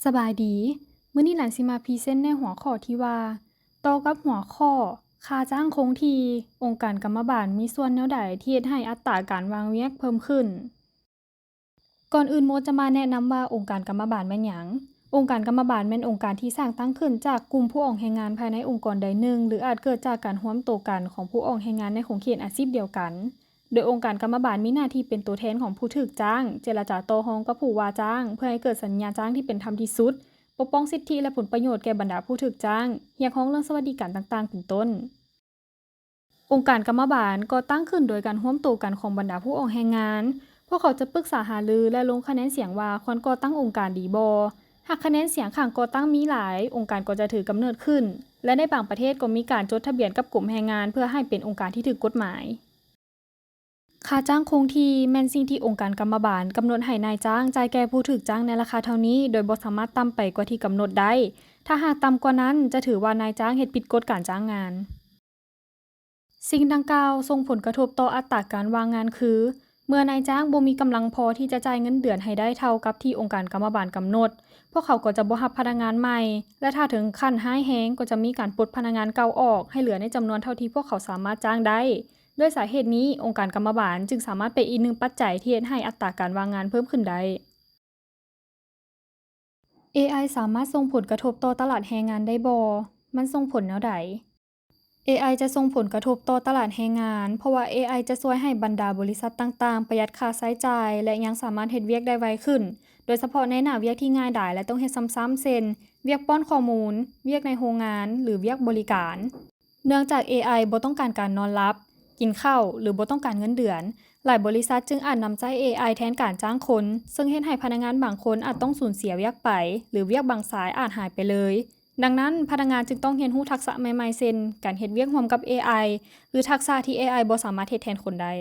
สบายดีมื้อนี้หลานสิมาพรีเซนต์ในหัวข้อที่ว่าต่อกับหัวข้อค่าจ้างคงที่องค์การกรรมบาลมีส่วนแนวใดที่เฮ็ดให้อัตราการวางเวียกเพิ่มขึ้นก่อนอื่นโมจะมาแนะนำว่าองค์การกรรมบาลแม่นหยังองค์การกรรมบาลแม่นองค์การที่สร้างตั้งขึ้นจากกลุ่มผู้ออกแรงงานภายในองค์กรใดหนึ่งหรืออาจเกิดจากการร่วมโตกันของผู้ออกแรงงานในขงเขตอาชีพเดียวกันโดยองค์การกรรมบาลมีหน้าที่เป็นตัวแทนของผู้ถูกจ้างเจรจาต่อรองกับผู้ว่าจ้างเพื่อให้เกิดสัญญาจ้างที่เป็นธรรมที่สุด ปกป้องสิทธิและผลประโยชน์แก่บรรดาผู้ถูกจ้างเรียกร้องเรื่องสวัสดิการต่างๆเป็นต้น องค์การกรรมบาลก่อตั้งขึ้นโดยการร่วมตัวกันของบรรดาผู้ออกแรงงาน พวกเขาจะปรึกษาหารือและลงคะแนนเสียงว่าควรก่อตั้งองค์การดีบ่หากคะแนนเสียงข้างก่อตั้งมีหลาย องค์การก็จะถือกำเนิดขึ้น และในบางประเทศก็มีการจดทะเบียนกับกรมแรงงานเพื่อให้เป็นองค์การที่ถูกกฎหมาย ค่าจ้างคงที่แม่นสิ่งที่องค์การกรรมบาลกำหนดให้นายจ้างจ่ายแก่ผู้ถูกจ้างในราคาเท่านี้โดยบ่สามารถต่ำไปกว่าที่กำหนดได้ถ้าหากต่ำกว่านั้นจะถือว่านายจ้างเฮ็ดผิดกฎการจ้างงานสิ่งดังกล่าวส่งผลกระทบต่ออัตราการวางงานคือเมื่อนายจ้างบ่มีกำลังพอที่จะจ่ายเงินเดือนให้ได้เท่ากับที่องค์การกรรมบาลกำหนดพวกเขาก็จะบ่รับพนักงานใหม่และถ้าถึงขั้นร้ายแรงก็จะมีการปลดพนักงานเก่าออกให้เหลือในจำนวนเท่าที่พวกเขาสามารถจ้างได้ด้วยสาเหตุนี้องค์การกรรมบาลจึงสามารถเป็นอีกหนึ่งปัจจัยที่เฮ็ดให้อัตราการวางงานเพิ่มขึ้นได้ AI สามารถส่งผลกระทบต่อตลาดแรงงานได้บ่มันส่งผลแนวใด AI จะส่งผลกระทบต่อตลาดแรงงานเพราะว่า AI จะช่วยให้บรรดาบริษัทต่างๆประหยัดค่าใช้จ่ายและยังสามารถเฮ็ดเวียกได้ไวขึ้นโดยเฉพาะในหน้าเวียกที่ง่ายดายและต้องเฮ็ดซ้ำๆเช่นเวียกป้อนข้อมูลเวียกในโรงงานหรือเวียกบริการเนื่องจาก AI บ่ต้องการการนอนหลับกินข้าวหรือบ่ต้องการเงินเดือนหลายบริษัทจึงอาจนำใช้ AI แทนการจ้างคนซึ่งเฮ็ดให้พนักงานบางคนอาจต้องสูญเสียเวียกไปหรือเวียกบางสายอาจหายไปเลยดังนั้นพนักงานจึงต้องเรียนรู้ทักษะใหม่ๆเช่นการเฮ็ดเวียกร่วมกับ AI หรือทักษะที่ AI บ่สามารถเฮ็ดแทนคนได้